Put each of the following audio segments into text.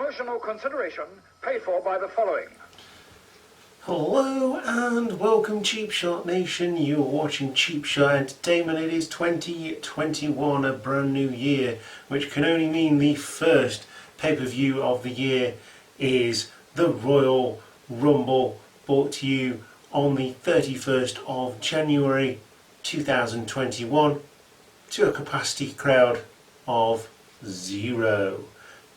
Promotional consideration paid for by the following. Hello and welcome Cheap Shot Nation. You're watching Cheap Shot Entertainment. It is 2021, a brand new year, which can only mean the first pay-per-view of the year is the Royal Rumble, brought to you on the 31st of January 2021 to a capacity crowd of 0,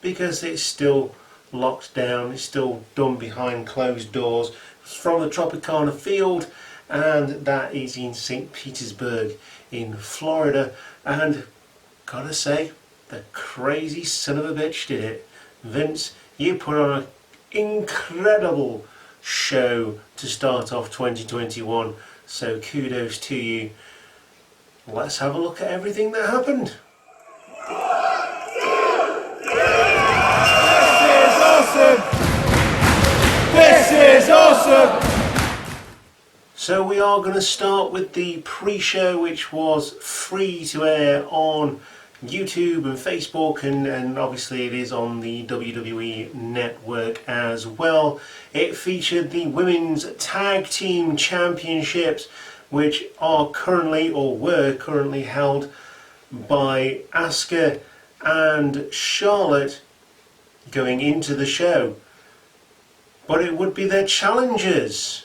because it's still locked down, it's still done behind closed doors. It's from the Tropicana field, and that is in St. Petersburg in Florida. And gotta say, the crazy son of a bitch did it. Vince, you put on an incredible show to start off 2021, so kudos to you. Let's have a look at everything that happened. This is awesome! So we are going to start with the pre-show, which was free to air on YouTube and Facebook, and obviously it is on the WWE network as well. It featured the Women's Tag Team Championships, which are currently, or were currently, held by Asuka and Charlotte going into the show. But it would be their challengers,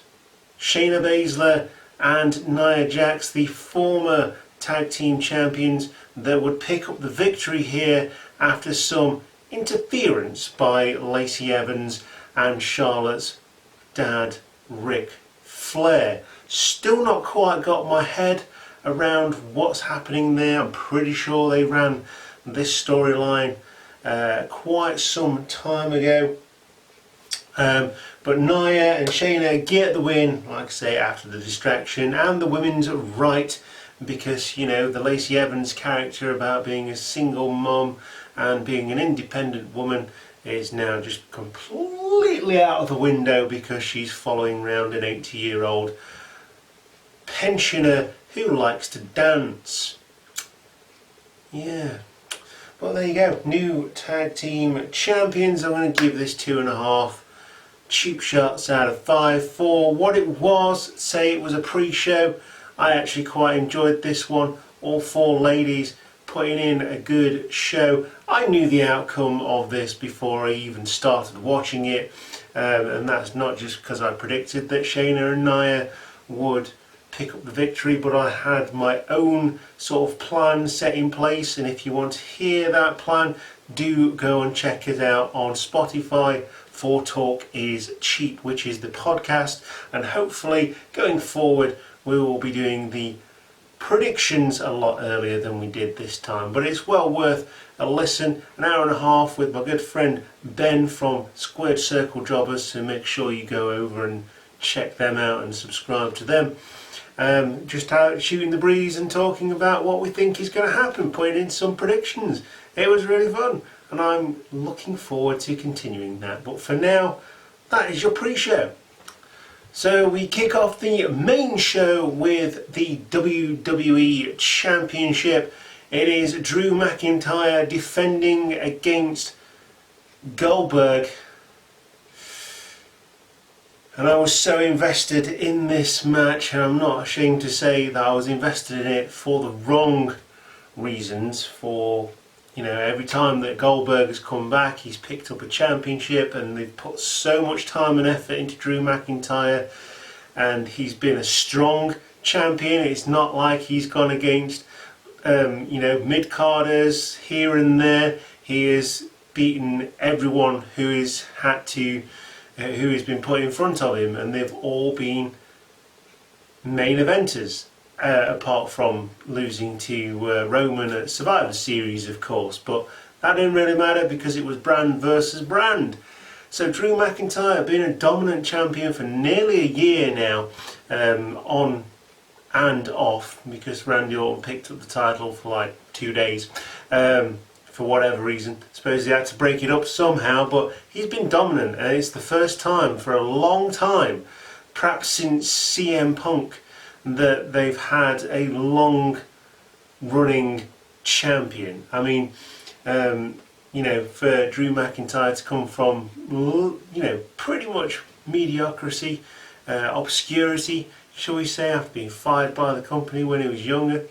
Shayna Baszler and Nia Jax, the former tag team champions, that would pick up the victory here after some interference by Lacey Evans and Charlotte's dad, Ric Flair. Still not quite got my head around what's happening there. I'm pretty sure they ran this storyline quite some time ago. But Nia and Shayna get the win, like I say, after the distraction, and the women's right, because, you know, the Lacey Evans character about being a single mum and being an independent woman is now just completely out of the window because she's following around an 80-year-old pensioner who likes to dance. Yeah. Well, there you go. New tag team champions. I'm going to give this 2.5 cheap shots out of 5 for what it was. Say it was a pre-show. I actually quite enjoyed this one. All 4 ladies putting in a good show. I knew the outcome of this before I even started watching it, and that's not just because I predicted that Shayna and Nia would pick up the victory, but I had my own sort of plan set in place, and if you want to hear that plan, do go and check it out on Spotify for Talk is Cheap, which is the podcast, and hopefully going forward we will be doing the predictions a lot earlier than we did this time. But it's well worth a listen. An hour and a half with my good friend Ben from Squared Circle Jobbers, so make sure you go over and check them out and subscribe to them. Just out shooting the breeze and talking about what we think is going to happen, putting in some predictions. It was really fun, and I'm looking forward to continuing that. But for now, that is your pre-show. So we kick off the main show with the WWE Championship. It is Drew McIntyre defending against Goldberg. And I was so invested in this match, and I'm not ashamed to say that I was invested in it for the wrong reasons. For, you know, every time that Goldberg has come back, he's picked up a championship, and they've put so much time and effort into Drew McIntyre, and he's been a strong champion. It's not like he's gone against mid-carders here and there. He has beaten everyone who has been put in front of him, and they've all been main eventers, apart from losing to Roman at Survivor Series, of course, but that didn't really matter because it was brand versus brand. So Drew McIntyre being a dominant champion for nearly a year now, on and off, because Randy Orton picked up the title for like 2 days. For whatever reason. I suppose he had to break it up somehow, but he's been dominant, and it's the first time for a long time, perhaps since CM Punk, that they've had a long running champion. I mean, you know, for Drew McIntyre to come from, you know, pretty much mediocrity, obscurity, shall we say, after being fired by the company when he was younger,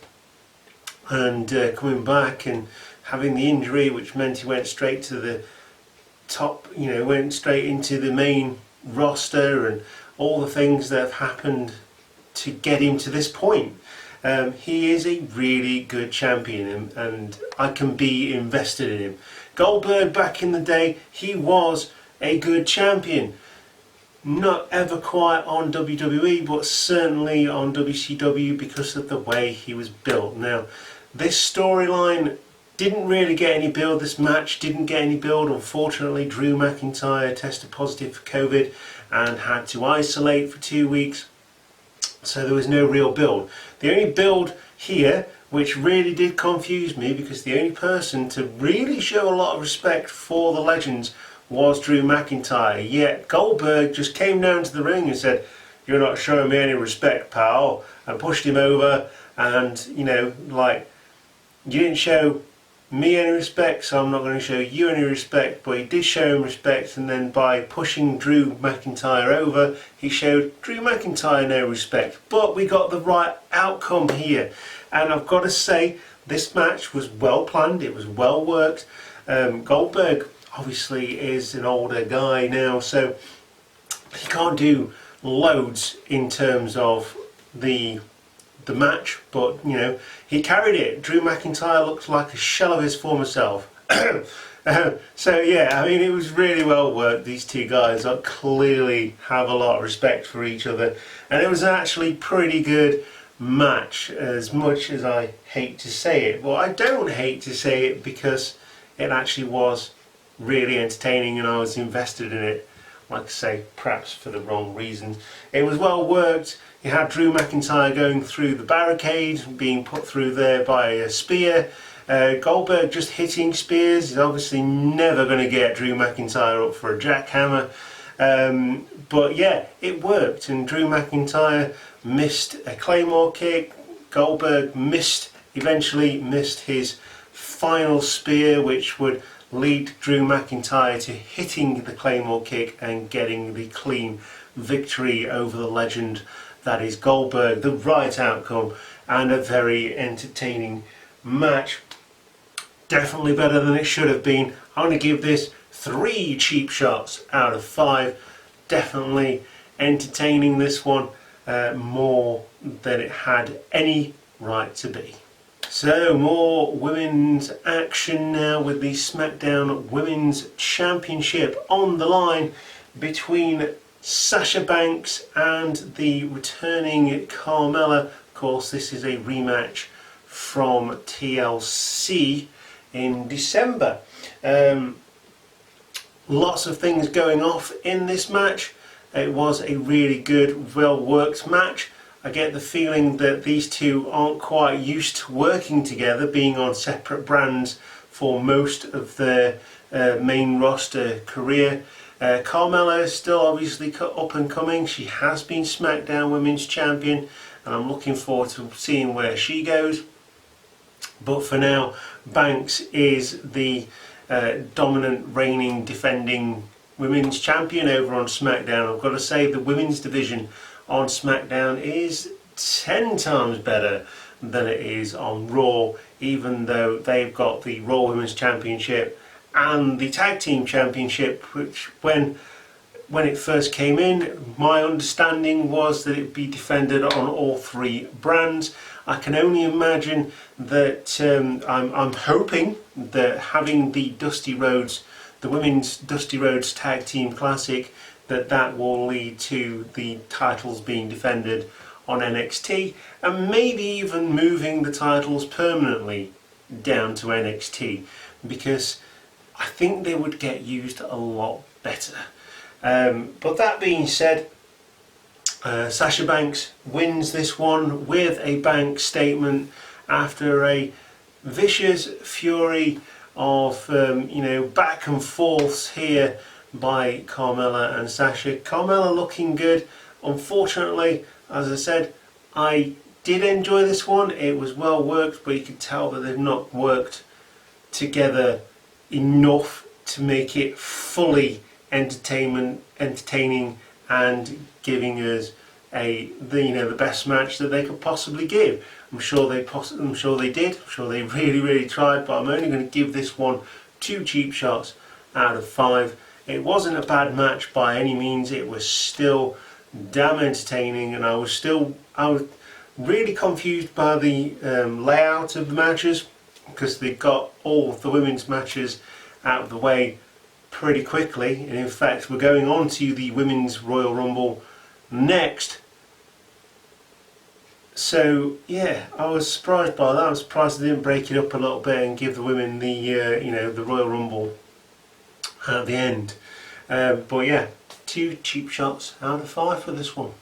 and coming back and having the injury, which meant he went straight to the top, you know, went straight into the main roster, and all the things that have happened to get him to this point. He is a really good champion, and I can be invested in him. Goldberg, back in the day, he was a good champion. Not ever quite on WWE, but certainly on WCW because of the way he was built. Now, this storyline didn't really get any build. This match didn't get any build. Unfortunately, Drew McIntyre tested positive for COVID and had to isolate for 2 weeks. So there was no real build. The only build here, which really did confuse me, because the only person to really show a lot of respect for the legends was Drew McIntyre. Yet Goldberg just came down to the ring and said, "You're not showing me any respect, pal," and pushed him over. And, you know, like, you didn't show me any respect, so I'm not going to show you any respect. But he did show him respect, and then by pushing Drew McIntyre over, he showed Drew McIntyre no respect. But we got the right outcome here, and I've got to say, this match was well planned, it was well worked. Goldberg obviously is an older guy now, so he can't do loads in terms of the match, but you know, he carried it. Drew McIntyre looks like a shell of his former self. So yeah, I mean, it was really well worked. These two guys clearly have a lot of respect for each other, and it was actually pretty good match, as much as I hate to say it. Well, I don't hate to say it, because it actually was really entertaining and I was invested in it. Like I say, perhaps for the wrong reasons. It was well worked. You had Drew McIntyre going through the barricade, being put through there by a spear. Goldberg just hitting spears. He's obviously never going to get Drew McIntyre up for a jackhammer. But yeah, it worked, and Drew McIntyre missed a Claymore kick. Goldberg eventually missed his final spear, which would lead Drew McIntyre to hitting the Claymore kick and getting the clean victory over the legend that is Goldberg. The right outcome, and a very entertaining match. Definitely better than it should have been. I'm going to give this 3 cheap shots out of 5. Definitely entertaining, this one, more than it had any right to be. So, more women's action now, with the SmackDown Women's Championship on the line between Sasha Banks and the returning Carmella. Of course, this is a rematch from TLC in December. Lots of things going off in this match. It was a really good, well worked match. I get the feeling that these two aren't quite used to working together, being on separate brands for most of their main roster career. Carmella is still obviously up and coming. She has been SmackDown Women's Champion, and I'm looking forward to seeing where she goes. But for now, Banks is the dominant, reigning, defending Women's Champion over on SmackDown. I've got to say, the women's division on SmackDown is 10 times better than it is on Raw, even though they've got the Raw Women's Championship and the Tag Team Championship, which when it first came in, my understanding was that it would be defended on all 3 brands. I can only imagine that I'm hoping that having the Women's Dusty Rhodes Tag Team Classic, that will lead to the titles being defended on NXT, and maybe even moving the titles permanently down to NXT, because I think they would get used a lot better. But that being said, Sasha Banks wins this one with a bank statement after a vicious fury of back and forths here by Carmella and Sasha. Carmella looking good. Unfortunately, as I said, I did enjoy this one. It was well worked, but you could tell that they've not worked together enough to make it fully entertaining and giving us the best match that they could possibly give. I'm sure they did. I'm sure they really tried. But I'm only going to give this one 2 cheap shots out of 5. It wasn't a bad match by any means. It was still damn entertaining, and I was really confused by the layout of the matches, because they got all of the women's matches out of the way pretty quickly. And in fact, we're going on to the Women's Royal Rumble next. So yeah, I was surprised by that. I was surprised they didn't break it up a little bit and give the women the the Royal Rumble at the end. But yeah, 2 cheap shots out of 5 for this one.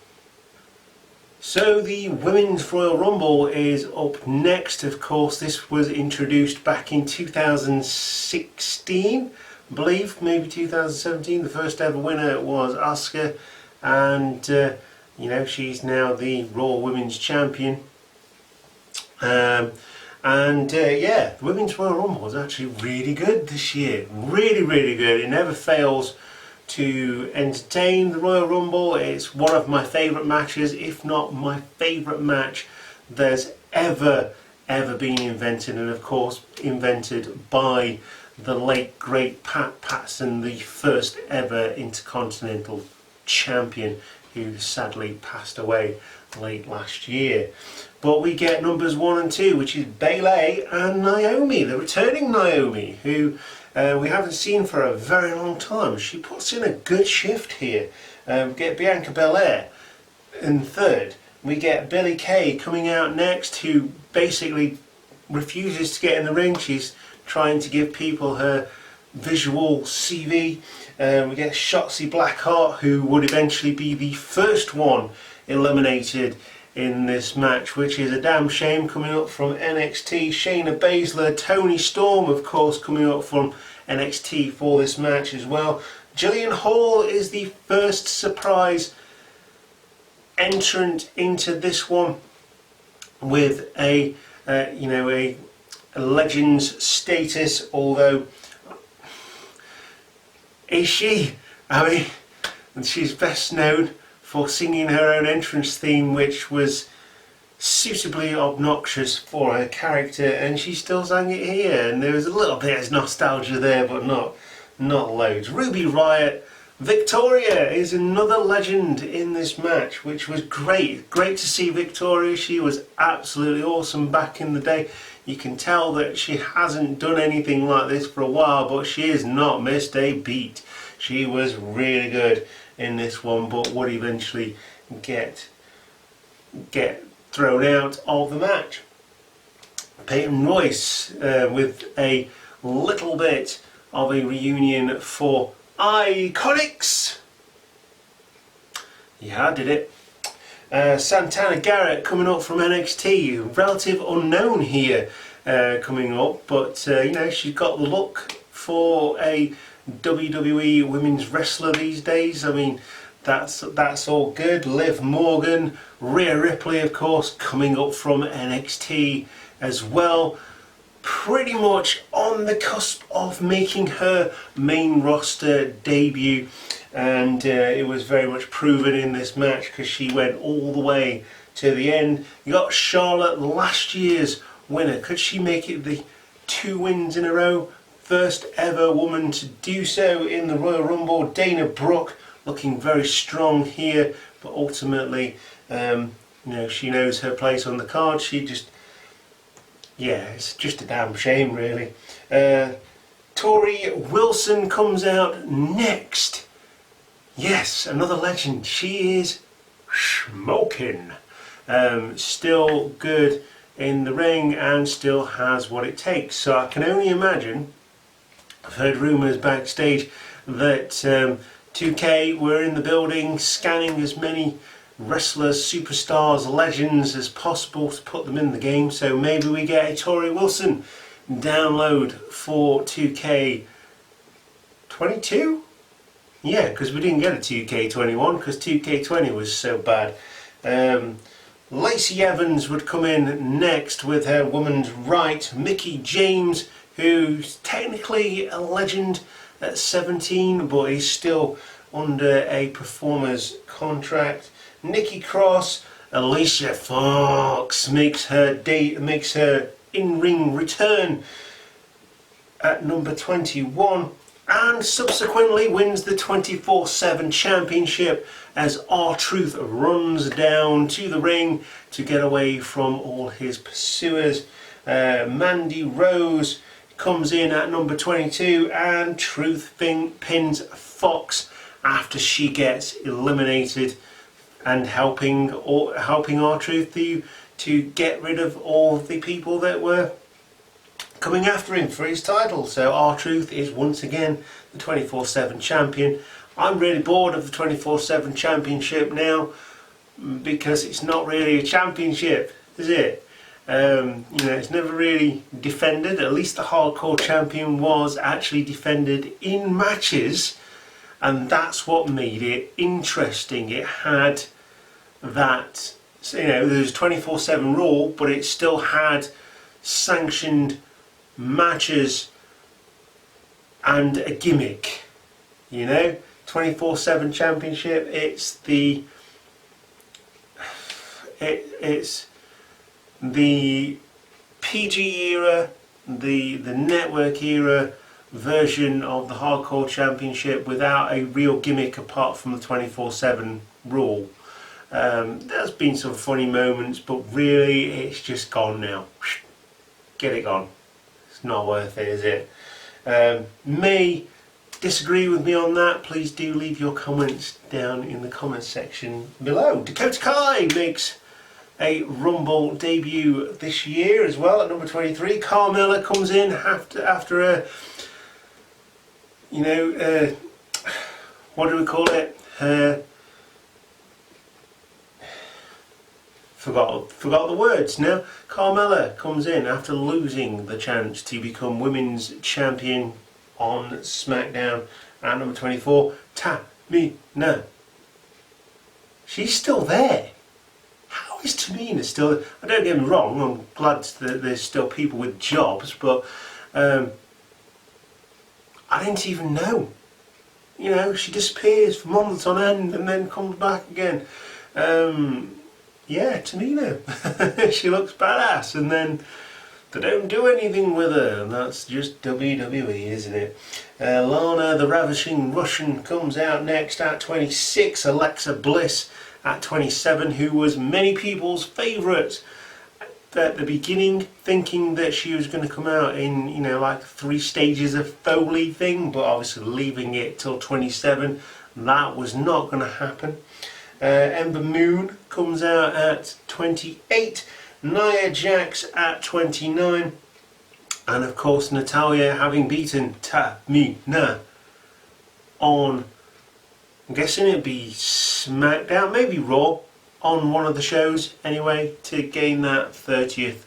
So the Women's Royal Rumble is up next. Of course, this was introduced back in 2016, I believe, maybe 2017. The first ever winner was Asuka, and she's now the Raw Women's Champion. Yeah, the Women's Royal Rumble was actually really good this year. Really good. It never fails to entertain. The Royal Rumble. It's one of my favourite matches, if not my favourite match there's ever been invented, and of course invented by the late great Pat Patterson, the first ever Intercontinental Champion, who sadly passed away late last year. But we get numbers 1 and 2, which is Bayley and Naomi, the returning Naomi, who we haven't seen for a very long time. She puts in a good shift here. We get Bianca Belair in third. We get Billie Kay coming out next, who basically refuses to get in the ring. She's trying to give people her visual CV. We get Shotzi Blackheart, who would eventually be the first one eliminated in this match, which is a damn shame, coming up from NXT. Shayna Baszler, Toni Storm, of course, coming up from NXT for this match as well. Jillian Hall is the first surprise entrant into this one, with a Legends status. Although, is she? I mean, and she's best known for singing her own entrance theme, which was suitably obnoxious for her character, and she still sang it here, and there was a little bit of nostalgia there, but not loads. Ruby Riott, Victoria is another legend in this match, which was great to see Victoria. She was absolutely awesome back in the day. You can tell that she hasn't done anything like this for a while, but she has not missed a beat. She was really good in this one, but would eventually get thrown out of the match. Peyton Royce with a little bit of a reunion for Iconics. Yeah, I did it. Santana Garrett coming up from NXT, relative unknown here, coming up, but she's got the look for a WWE women's wrestler these days. I mean, that's all good. Liv Morgan, Rhea Ripley, of course, coming up from NXT as well. Pretty much on the cusp of making her main roster debut, and it was very much proven in this match, because she went all the way to the end. You got Charlotte, last year's winner. Could she make it the 2 wins in a row? First ever woman to do so in the Royal Rumble. Dana Brooke looking very strong here, but ultimately she knows her place on the card. It's just a damn shame, really. Tori Wilson comes out next. Yes, another legend. She is smoking. Still good in the ring and still has what it takes. So I can only imagine, I've heard rumours backstage that 2K were in the building scanning as many wrestlers, superstars, legends as possible to put them in the game. So maybe we get a Tori Wilson download for 2K22? Yeah, because we didn't get a 2K21 because 2K20 was so bad. Lacey Evans would come in next with her woman's right. Mickie James, who's technically a legend at 17, but is still under a performer's contract. Nikki Cross. Alicia Fox makes her in-ring return at number 21, and subsequently wins the 24/7 championship as R-Truth runs down to the ring to get away from all his pursuers. Mandy Rose comes in at number 22, and Truth pins Fox after she gets eliminated, and helping R-Truth to get rid of all the people that were coming after him for his title. So R-Truth is once again the 24/7 champion. I'm really bored of the 24/7 championship now, because it's not really a championship, is it? It's never really defended. At least the Hardcore Champion was actually defended in matches, and that's what made it interesting. It had that, there's a 24/7 rule, but it still had sanctioned matches and a gimmick. 24/7 championship, it's the PG era, the network era version of the Hardcore Championship without a real gimmick apart from the 24/7 rule. There's been some funny moments, but really it's just gone now. Get it gone. It's not worth it, is it? May disagree with me on that. Please do leave your comments down in the comments section below. Dakota Kai makes a Rumble debut this year as well at number 23. Carmella comes in after a what do we call it? Forgot the words now. Carmella comes in after losing the chance to become women's champion on SmackDown at number 24. Tamina. She's still there. How is Tamina still? I don't get me wrong, I'm glad that there's still people with jobs, but I didn't even know. She disappears for months on end and then comes back again. Yeah, Tamina. She looks badass, and then they don't do anything with her, and that's just WWE, isn't it? Lana, the Ravishing Russian, comes out next at 26. Alexa Bliss at 27, who was many people's favourite at the beginning, thinking that she was going to come out in, like 3 stages of Foley thing, but obviously leaving it till 27. That was not going to happen. Ember Moon comes out at 28, Nia Jax at 29, and of course Natalya, having beaten Tamina on, I'm guessing it'd be SmackDown, maybe Raw, on one of the shows anyway, to gain that 30th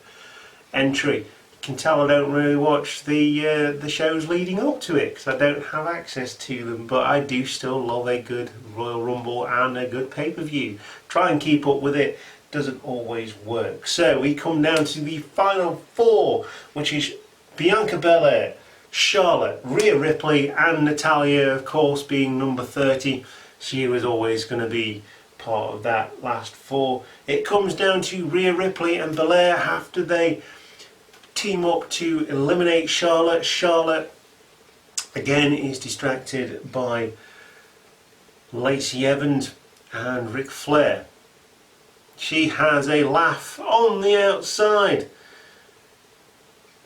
entry. You can tell I don't really watch the shows leading up to it, because I don't have access to them, but I do still love a good Royal Rumble and a good pay-per-view. Try and keep up with it, doesn't always work. So we come down to the final 4, which is Bianca Belair, Charlotte, Rhea Ripley, and Natalya, of course, being number 30. She was always going to be part of that last 4. It comes down to Rhea Ripley and Belair after they team up to eliminate Charlotte. Charlotte again is distracted by Lacey Evans and Ric Flair. She has a laugh on the outside,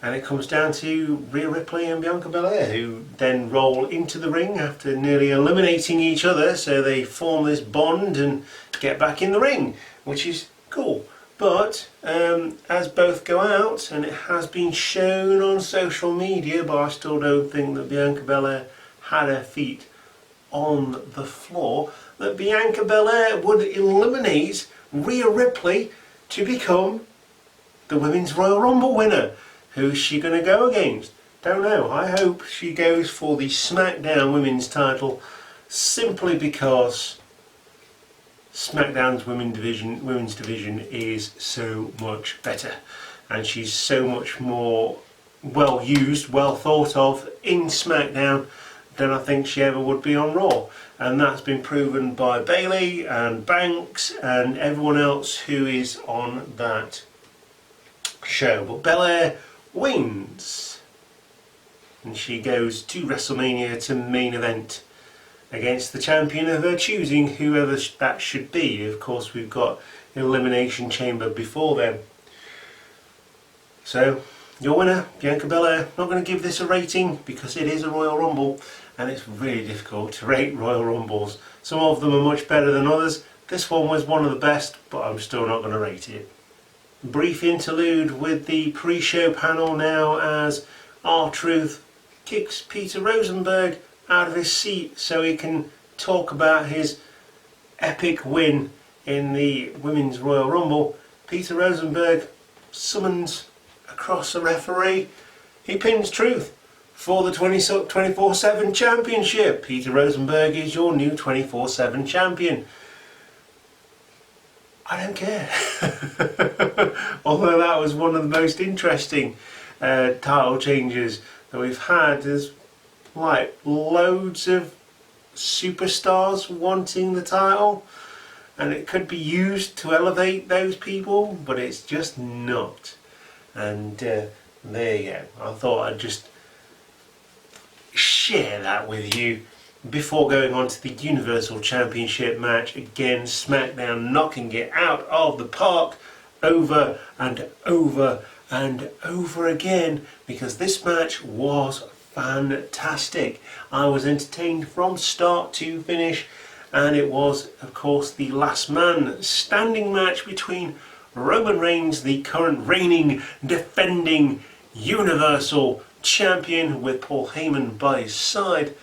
and it comes down to Rhea Ripley and Bianca Belair, who then roll into the ring after nearly eliminating each other, so they form this bond and get back in the ring, which is cool. But as both go out, and it has been shown on social media, but I still don't think that Bianca Belair had her feet on the floor, that Bianca Belair would eliminate Rhea Ripley to become the Women's Royal Rumble winner. Who's she going to go against? Don't know. I hope she goes for the SmackDown Women's title, simply because SmackDown's women's division is so much better, and she's so much more well used, well thought of in SmackDown than I think she ever would be on Raw, and that's been proven by Bayley and Banks and everyone else who is on that show. But Belair wins, and she goes to WrestleMania to main event against the champion of her choosing, whoever that should be. Of course, we've got an Elimination Chamber before then. So, your winner, Bianca Belair. Not going to give this a rating because it is a Royal Rumble, and it's really difficult to rate Royal Rumbles. Some of them are much better than others. This one was one of the best, but I'm still not going to rate it. Brief interlude with the pre-show panel now as R-Truth kicks Peter Rosenberg out of his seat so he can talk about his epic win in the Women's Royal Rumble. Peter Rosenberg summons across a referee. He pins Truth for the 24/7 championship. Peter Rosenberg is your new 24/7 champion. I don't care. Although that was one of the most interesting title changes that we've had. There's like loads of superstars wanting the title, and it could be used to elevate those people, but it's just not. And there you go. I thought I'd just share that with you before going on to the Universal Championship match. Again, SmackDown knocking it out of the park over and over and over again, because this match was fantastic. I was entertained from start to finish, and it was, of course, the last man standing match between Roman Reigns, the current reigning, defending Universal Champion, with Paul Heyman by his side,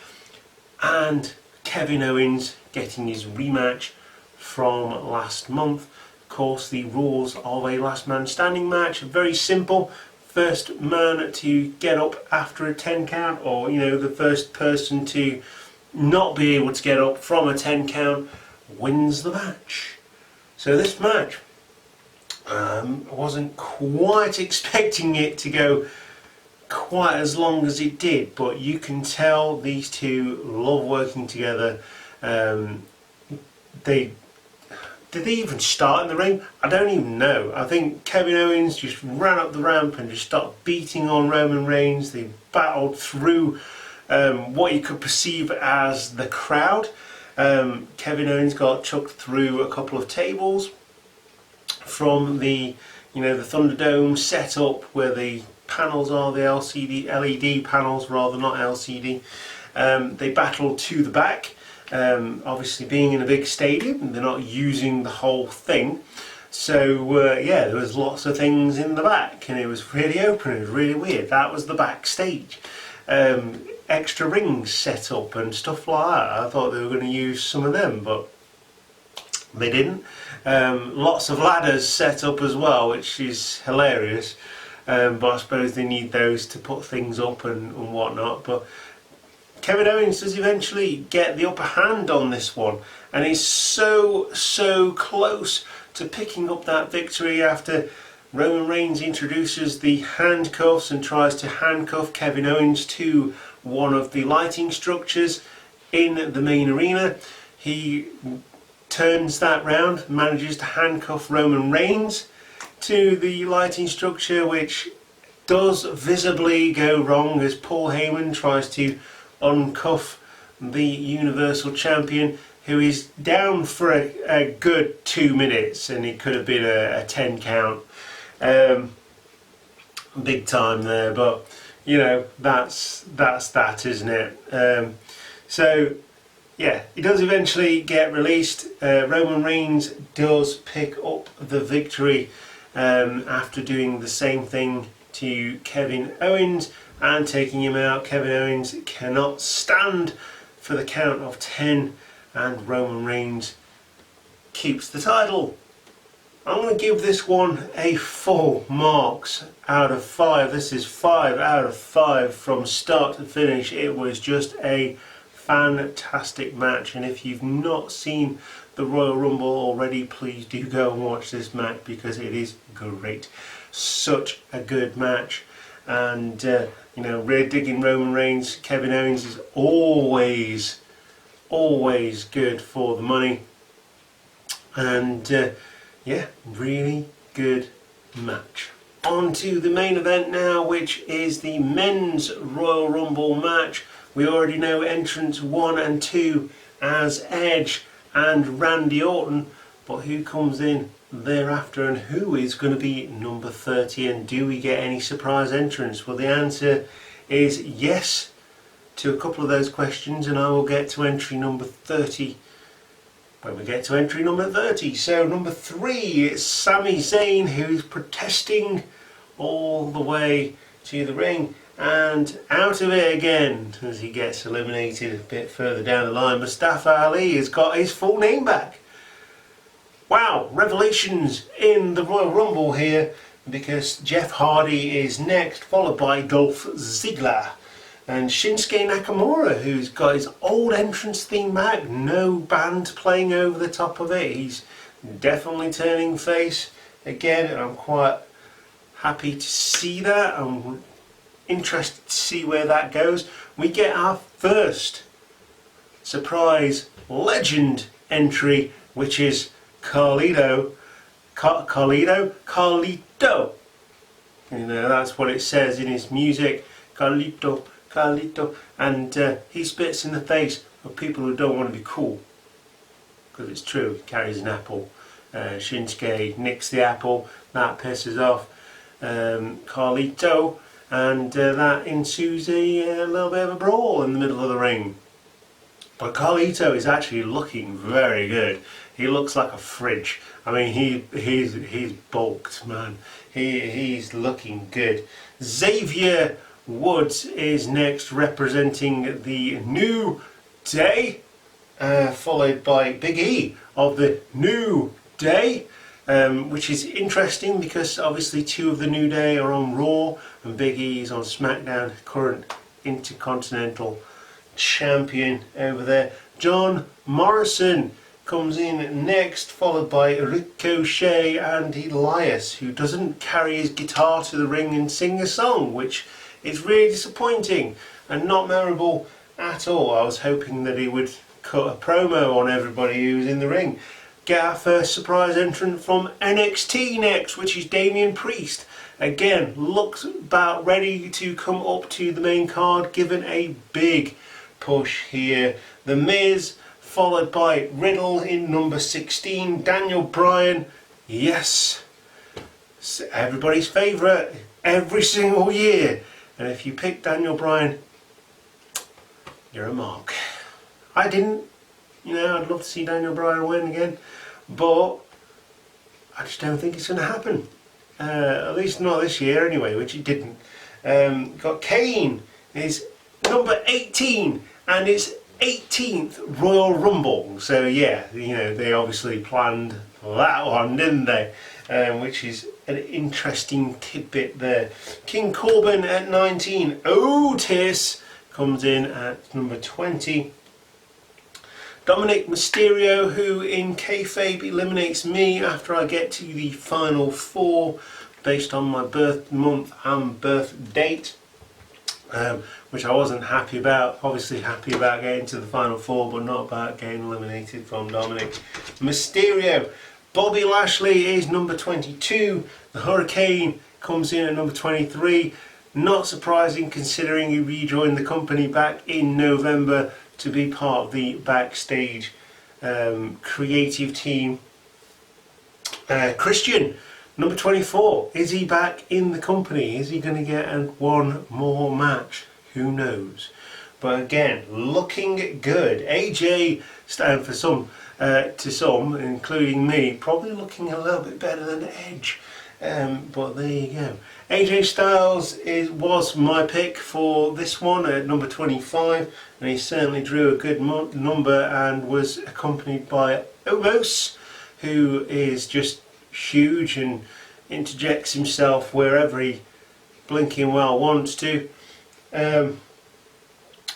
and Kevin Owens getting his rematch from last month. Of course, the rules of a last man standing match are very simple. First man to get up after a 10 count, or the first person to not be able to get up from a 10 count wins the match. So this match, I wasn't quite expecting it to go quite as long as it did, but you can tell these two love working together. Did they even start in the ring? I don't even know. I think Kevin Owens just ran up the ramp and just started beating on Roman Reigns. They battled through what you could perceive as the crowd. Kevin Owens got chucked through a couple of tables from the Thunderdome setup where the panels are, the LED panels rather, not LCD. They battled to the back. Obviously, being in a big stadium, they're not using the whole thing, so yeah, there was lots of things in the back, and it was really open. It was really weird. That was the backstage. Extra rings set up and stuff like that. I thought they were going to use some of them, but they didn't. Lots of ladders set up as well, which is hilarious. But I suppose they need those to put things up and whatnot. But Kevin Owens does eventually get the upper hand on this one, and he's so close to picking up that victory after Roman Reigns introduces the handcuffs and tries to handcuff Kevin Owens to one of the lighting structures in the main arena. He turns that round, manages to handcuff Roman Reigns to the lighting structure, which does visibly go wrong as Paul Heyman tries to uncuff the Universal Champion, who is down for a good 2 minutes, and it could have been a 10 count. Big time there, but that's that, isn't it? So yeah, he does eventually get released. Roman Reigns does pick up the victory after doing the same thing to Kevin Owens and taking him out. Kevin Owens cannot stand for the count of 10, and Roman Reigns keeps the title. I'm going to give this one a full marks out of 5. This is 5 out of 5 from start to finish. It was just a fantastic match, and if you've not seen the the Royal Rumble already, please do go and watch this match because it is great. Such a good match. And you know, rear digging Roman Reigns, Kevin Owens is always good for the money. And yeah, really good match. On to the main event now, which is the men's Royal Rumble match. We already know entrants 1 and 2 as Edge and Randy Orton, but who comes in thereafter and who is going to be number 30, and do we get any surprise entrants? Well, the answer is yes to a couple of those questions, and I will get to entry number 30 when we get to entry number 30. So number 3 is Sami Zayn, who's protesting all the way to the ring and out of it again as he gets eliminated a bit further down the line. Mustafa Ali has got his full name back. Wow, revelations in the Royal Rumble here, because Jeff Hardy is next, followed by Dolph Ziggler. And Shinsuke Nakamura, who's got his old entrance theme back, no band playing over the top of it. He's definitely turning face again, and I'm quite happy to see that. I'm interested to see where that goes. We get our first surprise legend entry, which is Carlito. You know, that's what it says in his music. Carlito. And he spits in the face of people who don't want to be cool. Because it's true, he carries an apple. Shinsuke nicks the apple, that pisses off Carlito, and that ensues a little bit of a brawl in the middle of the ring. But Carlito is actually looking very good. He looks like a fridge. I mean, he's bulked, man. He's looking good. Xavier Woods is next, representing the New Day, followed by Big E of the New Day, which is interesting because obviously 2 of the New Day are on Raw and Big E is on SmackDown, current Intercontinental Champion over there. John Morrison comes in next, followed by Ricochet and Elias, who doesn't carry his guitar to the ring and sing a song, which is really disappointing and not memorable at all. I was hoping that he would cut a promo on everybody who was in the ring. Get our first surprise entrant from NXT next, which is Damian Priest. Again, looks about ready to come up to the main card, given a big push here. The Miz, followed by Riddle in number 16. Daniel Bryan, yes, everybody's favourite every single year. And if you pick Daniel Bryan, you're a mark. I didn't. You know, I'd love to see Daniel Bryan win again, but I just don't think it's going to happen. At least not this year anyway, which it didn't. Got Kane is number 18, and it's 18th Royal Rumble. So yeah, you know, they obviously planned that one, didn't they? Which is an interesting tidbit there. King Corbin at 19. Otis comes in at number 20. Dominic Mysterio, who in kayfabe eliminates me after I get to the final 4 based on my birth month and birth date, which I wasn't happy about. Obviously happy about getting to the final 4, but not about getting eliminated from Dominic Mysterio. Bobby Lashley is number 22. The Hurricane comes in at number 23. Not surprising considering he rejoined the company back in November to be part of the backstage creative team. Christian, number 24. Is he back in the company? Is he going to get one more match? Who knows? But again, looking good. AJ, for some, to some, including me, probably looking a little bit better than Edge. But there you go. AJ Styles was my pick for this one at number 25, and he certainly drew a good number and was accompanied by Omos, who is just huge and interjects himself wherever he blinking well wants to. Rey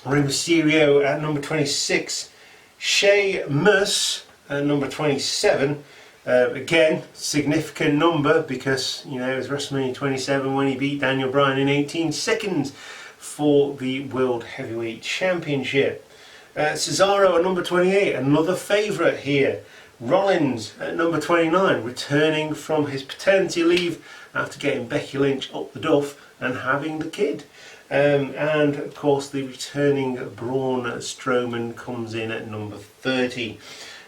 Mysterio at number 26. Sheamus at number 27. Again, significant number because, you know, it was WrestleMania 27 when he beat Daniel Bryan in 18 seconds for the World Heavyweight Championship. Cesaro at number 28, another favourite here. Rollins at number 29, returning from his paternity leave after getting Becky Lynch up the duff and having the kid. And of course the returning Braun Strowman comes in at number 30.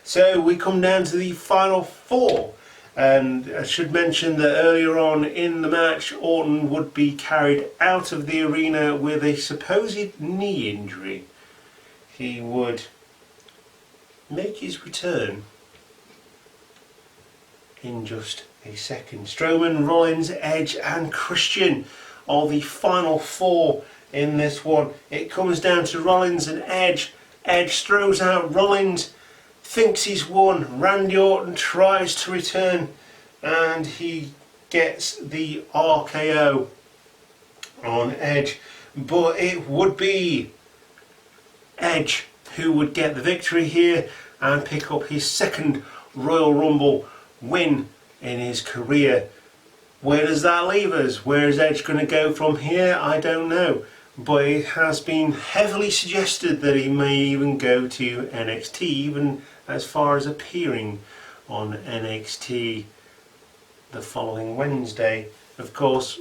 So we come down to the final four, and I should mention that earlier on in the match Orton would be carried out of the arena with a supposed knee injury. He would make his return in just a second. Strowman, Rollins, Edge and Christian are the final four in this one. It comes down to Rollins and Edge. Edge throws out Rollins, thinks he's won. Randy Orton tries to return and he gets the RKO on Edge, but it would be Edge who would get the victory here and pick up his second Royal Rumble win in his career. Where does that leave us? Where is Edge going to go from here? I don't know, but it has been heavily suggested that he may even go to NXT, even as far as appearing on NXT the following Wednesday. Of course,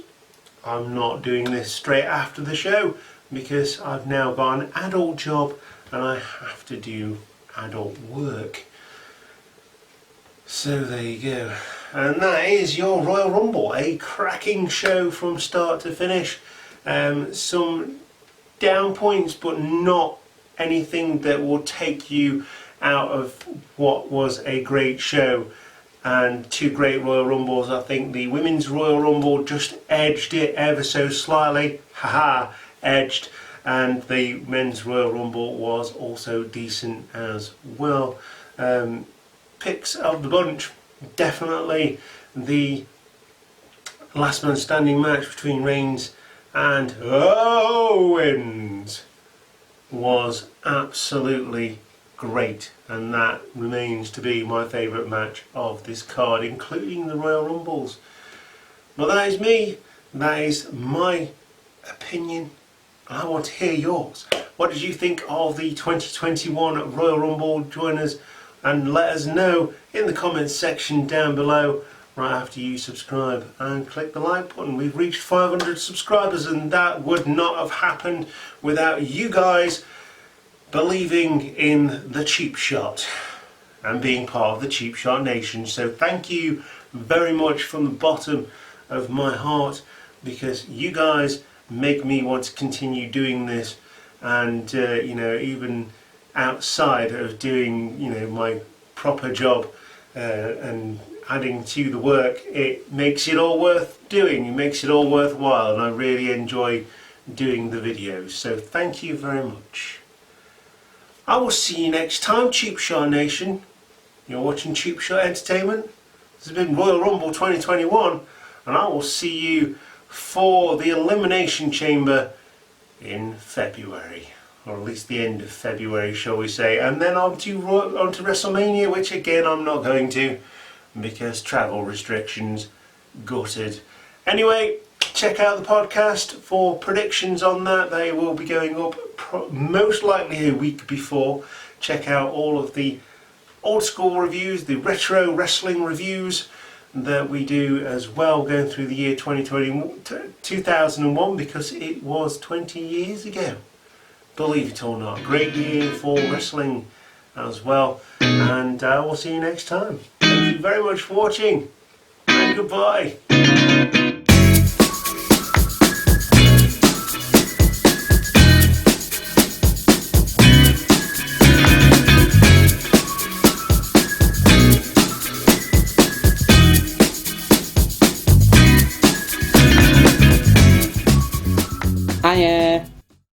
I'm not doing this straight after the show because I've now got an adult job and I have to do adult work. So there you go. And that is your Royal Rumble. A cracking show from start to finish. Some down points, but not anything that will take you out of what was a great show. And two great Royal Rumbles. I think the Women's Royal Rumble just edged it ever so slightly. Haha, edged. And the Men's Royal Rumble was also decent as well. Picks of the bunch, definitely the last man standing match between Reigns and Owens was absolutely great, and that remains to be my favourite match of this card, including the Royal Rumbles. But that is me, that is my opinion. I want to hear yours. What did you think of the 2021 Royal Rumble? Join us and let us know in the comments section down below right after you subscribe and click the like button. We've reached 500 subscribers and that would not have happened without you guys believing in the Cheap Shot and being part of the Cheap Shot Nation. So thank you very much from the bottom of my heart, because you guys make me want to continue doing this, and you know, even outside of doing, you know, my proper job and adding to the work, it makes it all worth doing, it makes it all worthwhile, and I really enjoy doing the videos. So thank you very much. I will see you next time, Cheap Shot Nation. You're watching Cheap Shot Entertainment. This has been Royal Rumble 2021, and I will see you for the Elimination Chamber in February, or at least the end of February, shall we say, and then on to WrestleMania, which again I'm not going to because travel restrictions. Gutted. Anyway, check out the podcast for predictions on that. They will be going up most likely a week before. Check out all of the old school reviews, the retro wrestling reviews that we do as well, going through the year 2001, because it was 20 years ago. Believe it or not, great year for wrestling as well, and I will see you next time. Thank you very much for watching, and goodbye.